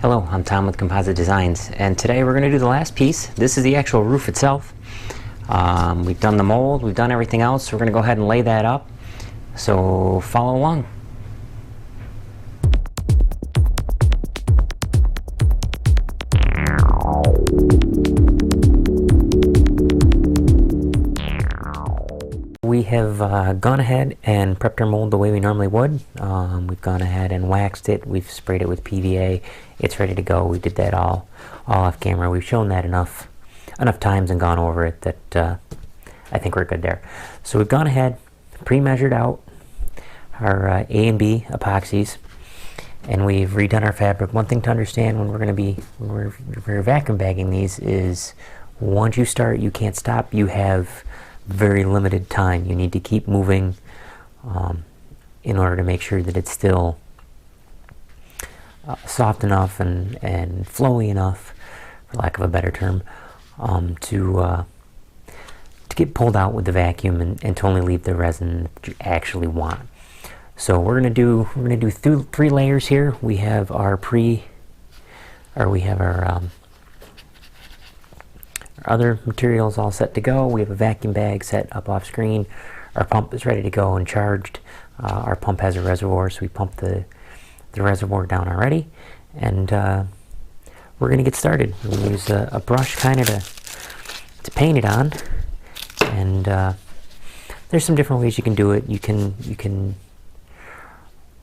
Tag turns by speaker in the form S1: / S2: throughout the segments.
S1: Hello, I'm Tom with Composite Designs, and today we're going to do the last piece. This is the actual roof itself. We've done the mold, we've done everything else, so we're going to go ahead and lay that up. So follow along. We have gone ahead and prepped our mold the way we normally would. We've gone ahead and waxed it. We've sprayed it with PVA. It's ready to go. We did that all off camera. We've shown that enough times and gone over it that I think we're good there. So we've gone ahead, pre-measured out our A and B epoxies, and we've redone our fabric. One thing to understand when we're vacuum bagging these is once you start, you can't stop. You have very limited time. You need to keep moving in order to make sure that it's still soft enough and flowy enough, for lack of a better term, to get pulled out with the vacuum and to only leave the resin that you actually want. So we're gonna do three layers here. We have our other materials all set to go. We have a vacuum bag set up off screen. Our pump is ready to go and charged. Our pump has a reservoir, so we pumped the reservoir down already. And we're going to get started. We'll use a brush kind of to paint it on. And there's some different ways you can do it. You can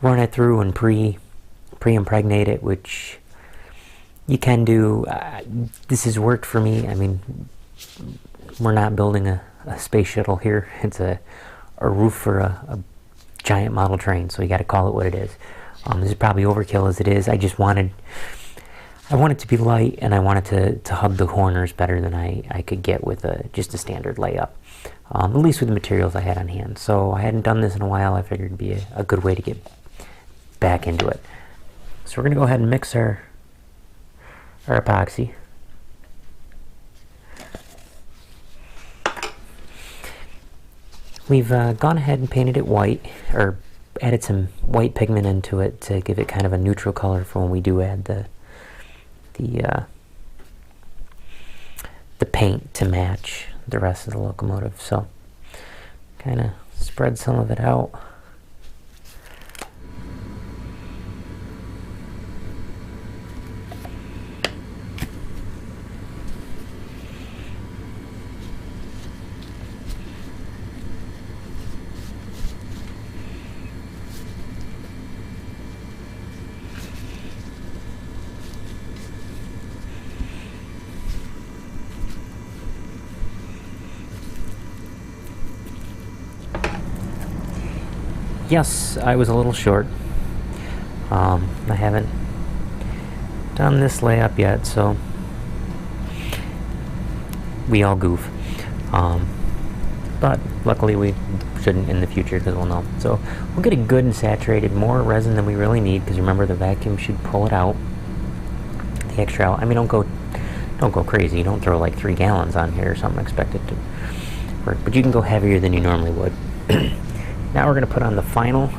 S1: run it through and pre-impregnate it, which you can do. This has worked for me. I mean, we're not building a space shuttle here. It's a roof for a giant model train, so you got to call it what it is. This is probably overkill as it is. I want it to be light, and I wanted to hug the corners better than I could get with just a standard layup, at least with the materials I had on hand. So I hadn't done this in a while. I figured it'd be a good way to get back into it. So we're going to go ahead and mix our epoxy. We've gone ahead and painted it white, or added some white pigment into it to give it kind of a neutral color for when we do add the paint to match the rest of the locomotive. So kind of spread some of it out. Yes, I was a little short. I haven't done this layup yet, so we all goof. But luckily we shouldn't in the future, because we'll know. So we'll get it good and saturated, more resin than we really need, because remember the vacuum should pull it out. The extra out. I mean, don't go crazy. Don't throw like 3 gallons on here or something. Expect it to work, but you can go heavier than you normally would. Now we're going to put on the final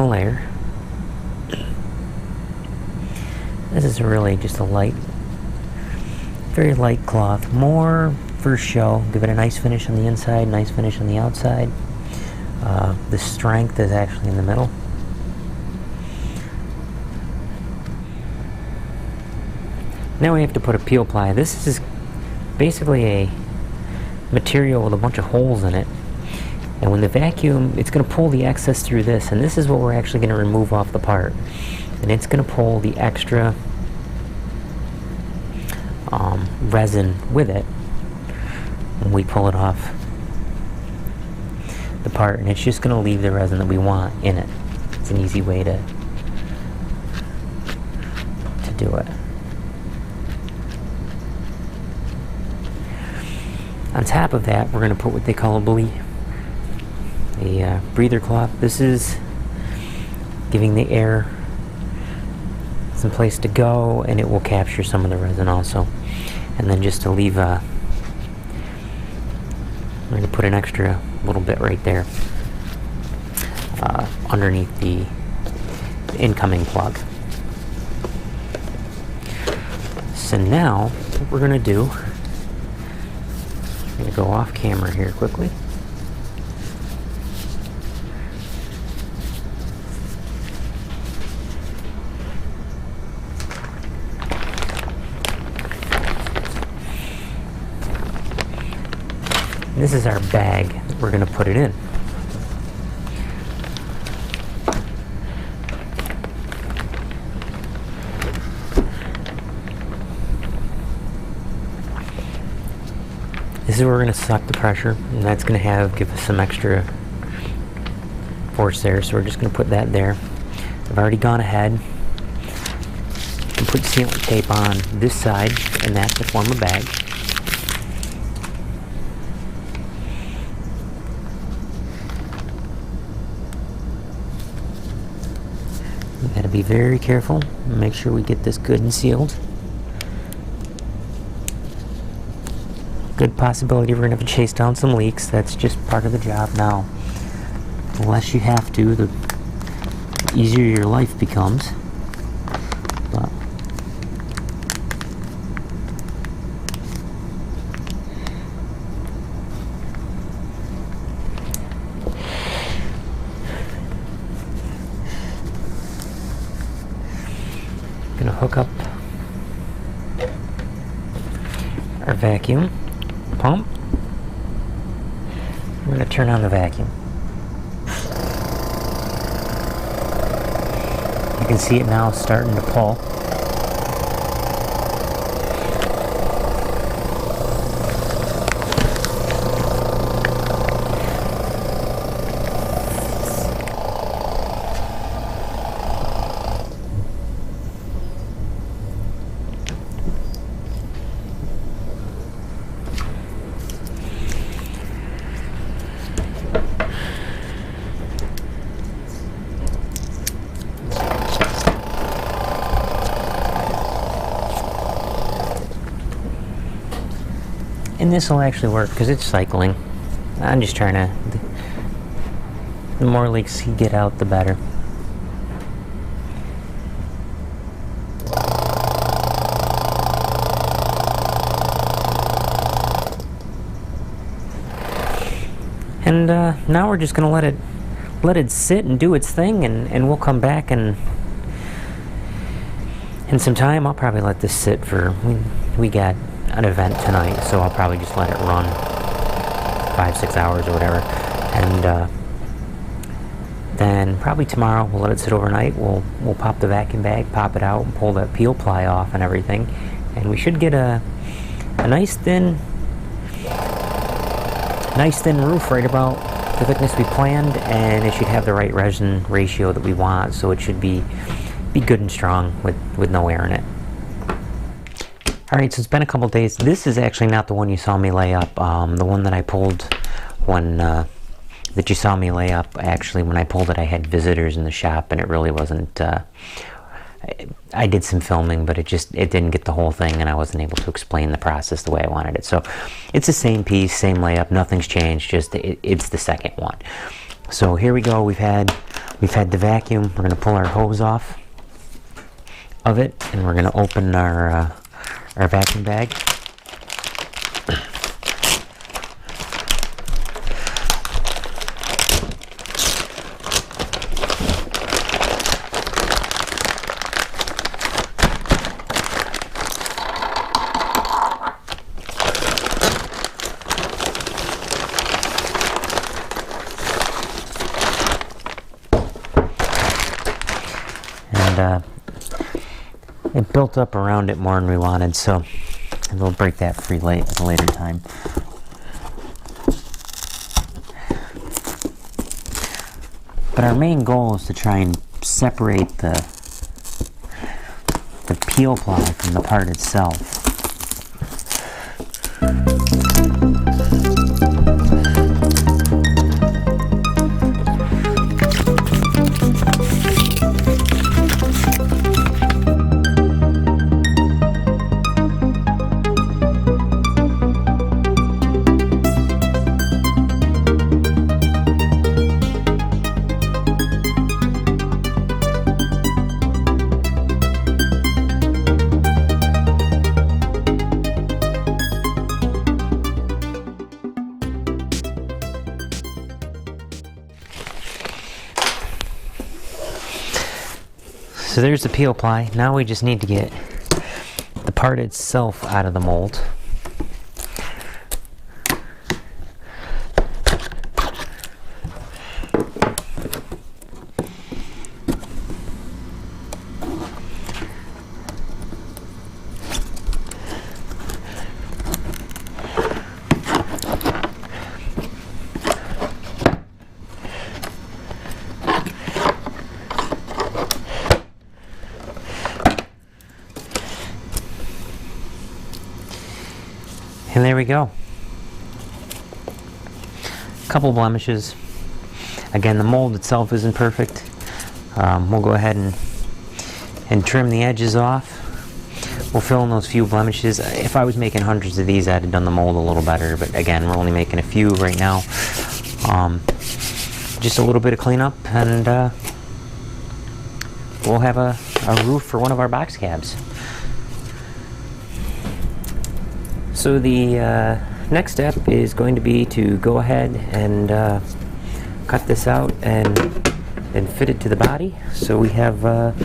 S1: layer. This is really just a light, very light cloth, more for show. Give it a nice finish on the inside, nice finish on the outside. The strength is actually in the middle. Now we have to put a peel ply. This is basically a material with a bunch of holes in it. And when the vacuum, it's going to pull the excess through this, and this is what we're actually going to remove off the part. And it's going to pull the extra resin with it when we pull it off the part, and it's just going to leave the resin that we want in it. It's an easy way to do it. On top of that, we're going to put what they call a breather cloth. This is giving the air some place to go, and it will capture some of the resin also. And then just to leave we're going to put an extra little bit right there underneath the incoming plug. So now, what we're going to do, I'm going to go off camera here quickly. This is our bag that we're going to put it in. This is where we're going to suck the pressure, and that's going to give us some extra force there, so we're just going to put that there. I've already gone ahead and put sealant tape on this side, and that's to form a bag. You got to be very careful and make sure we get this good and sealed. Good possibility we're going to have to chase down some leaks. That's just part of the job now. The less you have to, the easier your life becomes. But I'm going to hook up our vacuum pump. We're going to turn on the vacuum. You can see it now starting to pull. And this will actually work because it's cycling. I'm just trying to, the more leaks you get out, the better. And now we're just going to let it sit and do its thing, and we'll come back and in some time. I'll probably let this sit for, we got an event tonight, so I'll probably just let it run 5-6 hours or whatever, and then probably tomorrow we'll let it sit overnight. We'll pop the vacuum bag, pop it out, and pull that peel ply off and everything, and we should get a nice thin roof right about the thickness we planned, and it should have the right resin ratio that we want, so it should be good and strong with no air in it. Alright, so it's been a couple days. This is actually not the one you saw me lay up. The one that I pulled when, that you saw me lay up, actually, when I pulled it, I had visitors in the shop, and it really wasn't, I did some filming, but it didn't get the whole thing, and I wasn't able to explain the process the way I wanted it. So, it's the same piece, same layup, nothing's changed, just it's the second one. So here we go, we've had the vacuum. We're going to pull our hose off of it, and we're going to open our vacuum bag. And it built up around it more than we wanted, so we'll break that free at a later time. But our main goal is to try and separate the peel ply from the part itself. So there's the peel ply. Now we just need to get the part itself out of the mold. And there we go. Couple blemishes. Again, the mold itself isn't perfect. We'll go ahead and trim the edges off. We'll fill in those few blemishes. If I was making hundreds of these, I'd have done the mold a little better. But again, we're only making a few right now. Just a little bit of cleanup, and we'll have a roof for one of our box cabs. So the next step is going to be to go ahead and cut this out and fit it to the body. So we have a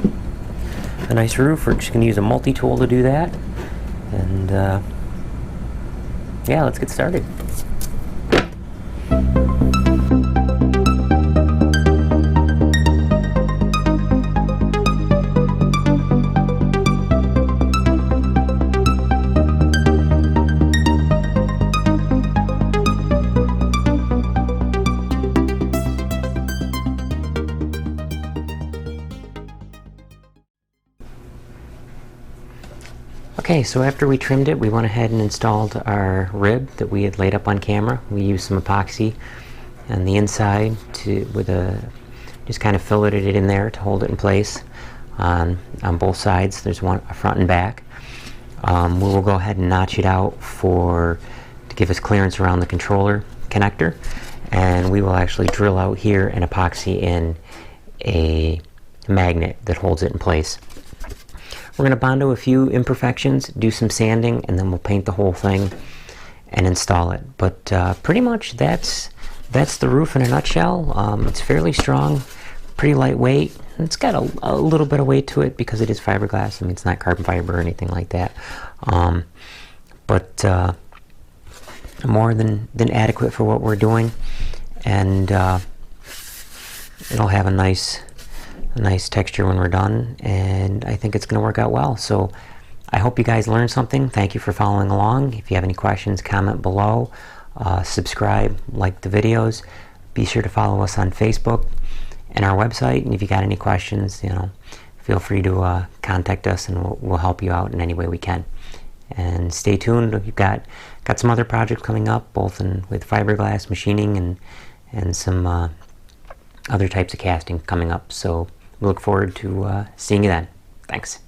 S1: nice roof. We're just going to use a multi-tool to do that. And yeah, let's get started. Okay, so after we trimmed it, we went ahead and installed our rib that we had laid up on camera. We used some epoxy on the inside just kind of filleted it in there to hold it in place on both sides. There's one front and back. We will go ahead and notch it out to give us clearance around the controller connector, and we will actually drill out here and epoxy in a magnet that holds it in place. We're going to bondo a few imperfections, do some sanding, and then we'll paint the whole thing and install it. But pretty much that's the roof in a nutshell. It's fairly strong, pretty lightweight. It's got a little bit of weight to it because it is fiberglass. I mean, it's not carbon fiber or anything like that. But more than adequate for what we're doing, and it'll have a nice texture when we're done, and I think it's going to work out well. So I hope you guys learned something. Thank you for following along. If you have any questions, comment below. Subscribe, like the videos. Be sure to follow us on Facebook and our website. And if you got any questions, feel free to contact us, and we'll help you out in any way we can. And stay tuned. We've got some other projects coming up, both with fiberglass machining and some other types of casting coming up. So we look forward to seeing you then. Thanks.